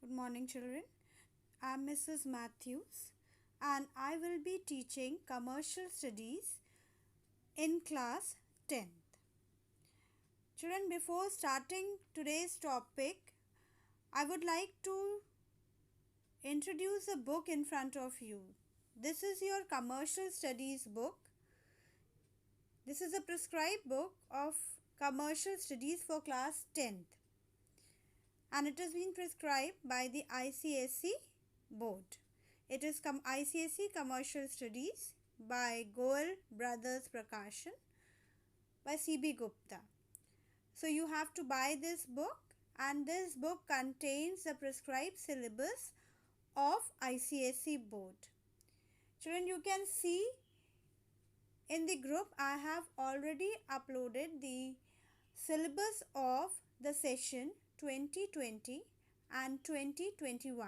Good morning, children. I am Mrs. Matthews and I will be teaching commercial studies in class 10th. Children, before starting today's topic, I would like to introduce a book in front of you. This is your commercial studies book. This is a prescribed book of commercial studies for class 10th. And it has been prescribed by the ICSE board. It is ICSE Commercial Studies by Goel Brothers Prakashan by C.B. Gupta. So you have to buy this book, and this book contains the prescribed syllabus of ICSE board. Children, you can see in the group I have already uploaded the syllabus of the session 2020 and 2021.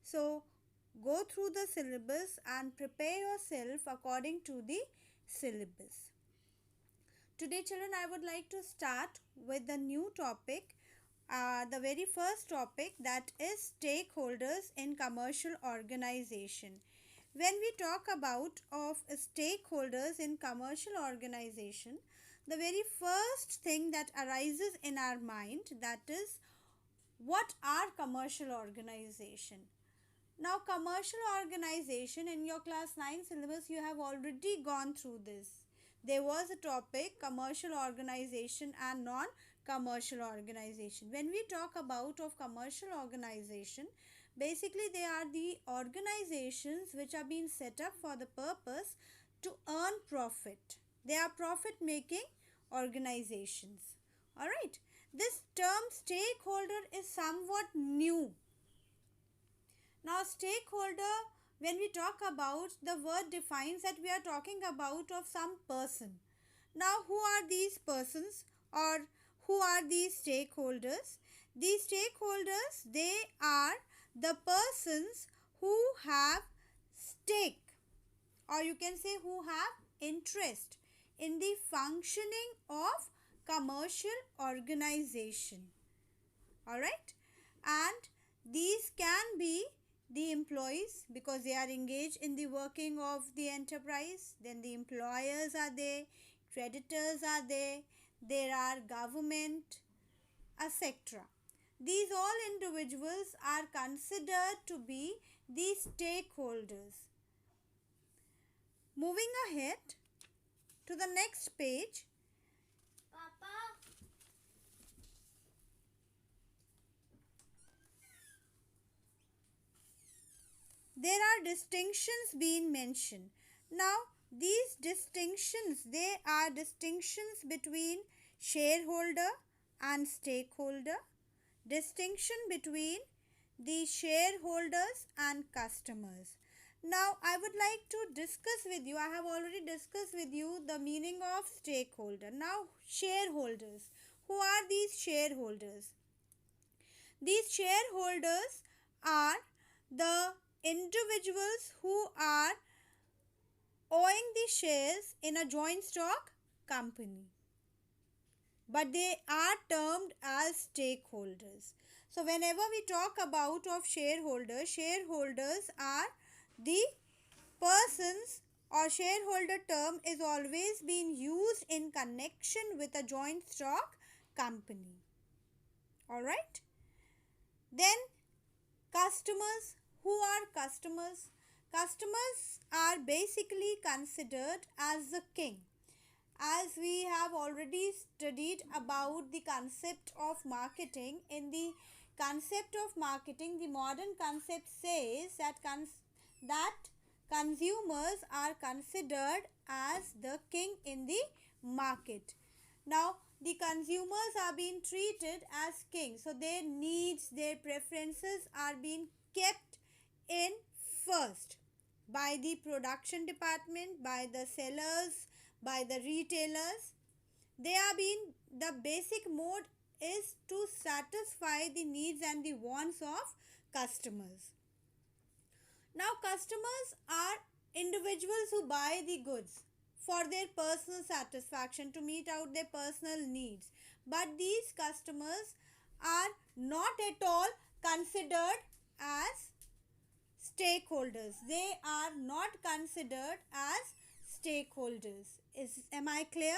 So go through the syllabus and prepare yourself according to the syllabus. Today, children, I would like to start with the new topic, the very first topic, that is stakeholders in commercial organization. When we talk about stakeholders in commercial organization, the very first thing that arises in our mind, that is, what are commercial organization? Now, commercial organization, in your class 9 syllabus, you have already gone through this. There was a topic, commercial organization and non-commercial organization. When we talk about commercial organization, basically they are the organizations which are being set up for the purpose to earn profit. They are profit-making organizations. Alright, this term stakeholder is somewhat new. Now, stakeholder, when we talk about, the word defines that we are talking about of some person. Now, who are these persons or who are these stakeholders? These stakeholders, they are the persons who have stake, or you can say who have interest in the functioning of commercial organization. Alright, and these can be the employees because they are engaged in the working of the enterprise. Then the employers are there, creditors are there are government, etc. These all individuals are considered to be the stakeholders. Moving ahead to the next page. Papa. There are distinctions being mentioned. Now, these distinctions, they are distinctions between shareholder and stakeholder, distinction between the shareholders and customers. Now, I would like to discuss with you, I have already discussed with you the meaning of stakeholder. Now, shareholders. Who are these shareholders? These shareholders are the individuals who are owing the shares in a joint stock company, but they are termed as stakeholders. So whenever we talk about shareholders, shareholders are the persons, or shareholder term is always being used in connection with a joint stock company. Alright. Then customers. Who are customers? Customers are basically considered as the king. As we have already studied about the concept of marketing, in the concept of marketing, the modern concept says that consumers are considered as the king in the market. Now, the consumers are being treated as kings. So, their needs, their preferences are being kept in first by the production department, by the sellers, by the retailers. They are being, the basic mode is to satisfy the needs and the wants of customers. Now, customers are individuals who buy the goods for their personal satisfaction, to meet out their personal needs. But these customers are not at all considered as stakeholders. They are not considered as stakeholders. Am I clear?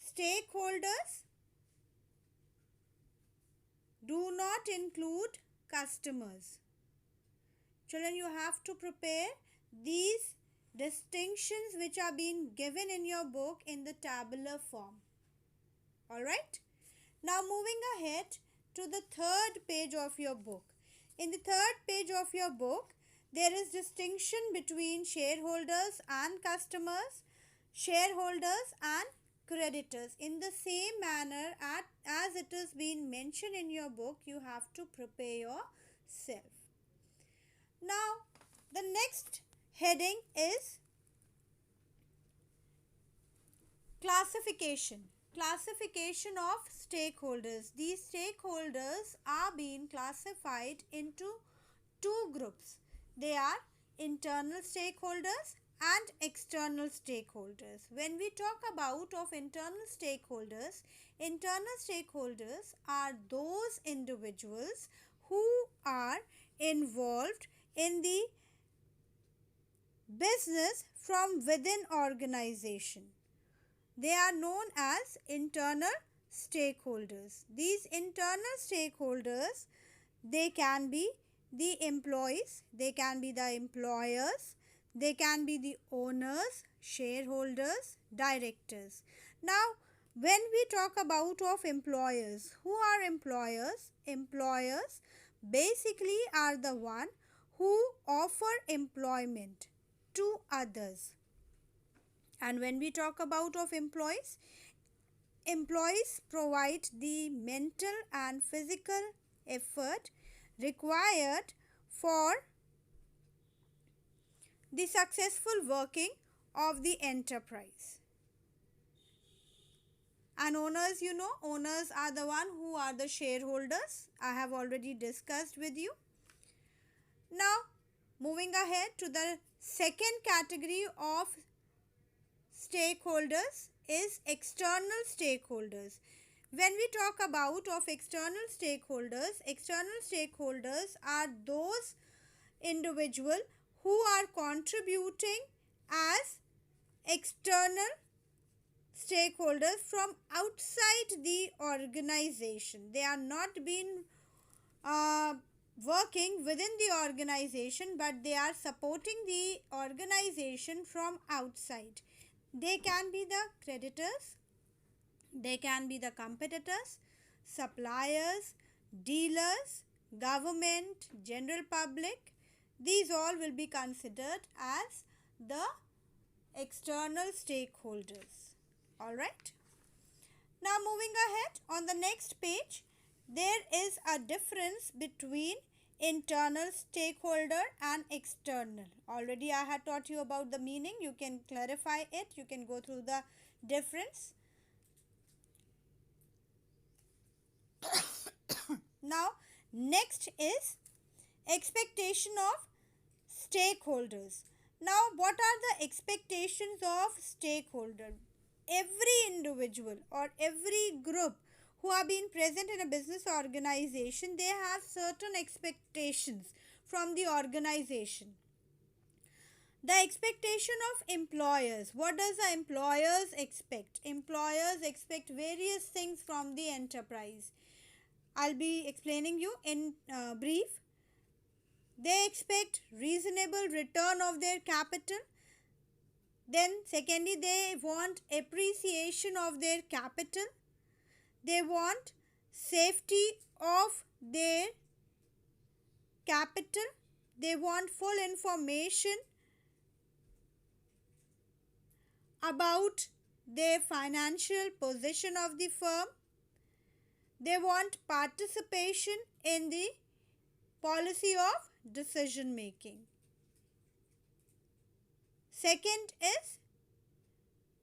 Stakeholders do not include customers. Children, you have to prepare these distinctions which are being given in your book in the tabular form. Alright? Now moving ahead to the third page of your book. In the third page of your book, there is distinction between shareholders and customers, shareholders and creditors. In the same manner as it is being mentioned in your book, you have to prepare yourself. Now, the next heading is classification. Classification of stakeholders. These stakeholders are being classified into two groups. They are internal stakeholders and external stakeholders. When we talk about internal stakeholders are those individuals who are involved in the business from within organization. They are known as internal stakeholders. These internal stakeholders, they can be the employees, they can be the employers, they can be the owners, shareholders, directors. Now, when we talk about employers, who are employers? Employers basically are the one who offer employment to others. And when we talk about employees, employees provide the mental and physical effort required for the successful working of the enterprise. And owners, owners are the one who are the shareholders. I have already discussed with you. Now, moving ahead to the second category of stakeholders is external stakeholders. When we talk about external stakeholders are those individuals who are contributing as external stakeholders from outside the organization. They are not being working within the organization, but they are supporting the organization from outside. They can be the creditors, they can be the competitors, suppliers, dealers, government, general public. These all will be considered as the external stakeholders. Alright. Now moving ahead on the next page, there is a difference between internal stakeholder and external. Already I had taught you about the meaning. You can clarify it. You can go through the difference. Now next is expectation of stakeholders. Now what are the expectations of stakeholder? Every individual or every group who are being present in a business organization, they have certain expectations from the organization. The expectation of employers. What does the employers expect? Employers expect various things from the enterprise. I'll be explaining you in brief. They expect reasonable return of their capital. Then secondly, they want appreciation of their capital. They want safety of their capital. They want full information about their financial position of the firm. They want participation in the policy of decision making. Second is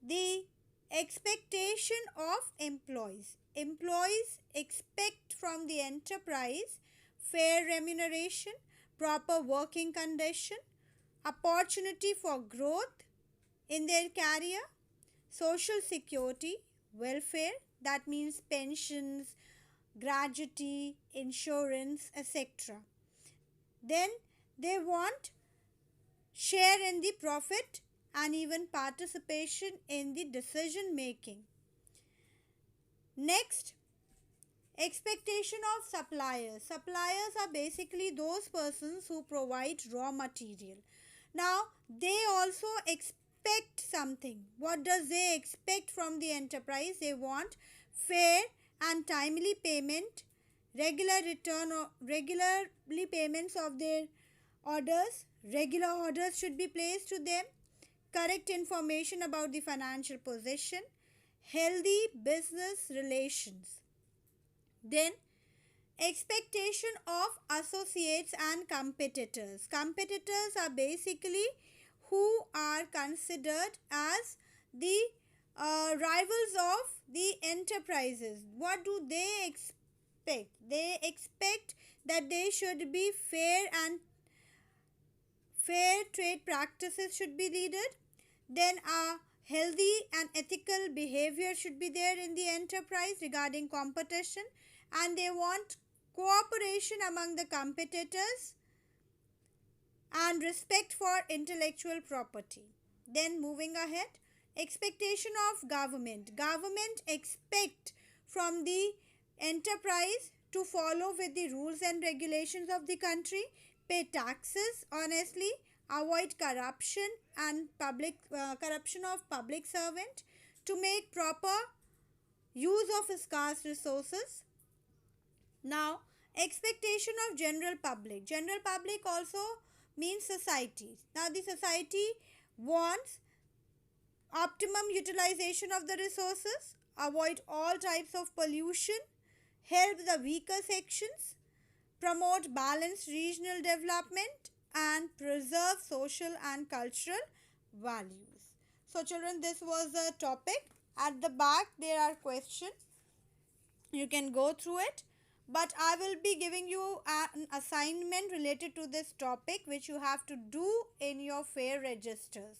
the expectation of employees. Employees expect from the enterprise fair remuneration, proper working condition, opportunity for growth in their career, social security, welfare, that means pensions, gratuity, insurance, etc. Then they want share in the profit and even participation in the decision making. Next, expectation of suppliers. Suppliers are basically those persons who provide raw material. Now, they also expect something. What does they expect from the enterprise? They want fair and timely payment, regularly payments of their orders. Regular orders should be placed to them. Correct information about the financial position. Healthy business relations. Then, expectation of associates and competitors. Competitors are basically who are considered as the rivals of the enterprises. What do they expect? They expect that they should be fair and fair trade practices should be needed. Then a healthy and ethical behavior should be there in the enterprise regarding competition, and they want cooperation among the competitors and respect for intellectual property. Then moving ahead, expectation of government. Government expect from the enterprise to follow with the rules and regulations of the country, pay taxes honestly, avoid corruption and corruption of public servant, to make proper use of scarce resources. Now, expectation of general public. General public also means society. Now, the society wants optimum utilization of the resources, avoid all types of pollution, help the weaker sections, promote balanced regional development, and preserve social and cultural values. So children, this was the topic. At the back there are questions. You can go through it, but I will be giving you an assignment related to this topic which you have to do in your fair registers.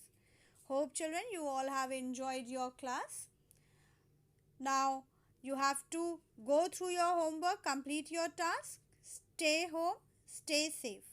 Hope children you all have enjoyed your class. Now you have to go through your homework, complete your task, stay home, stay safe.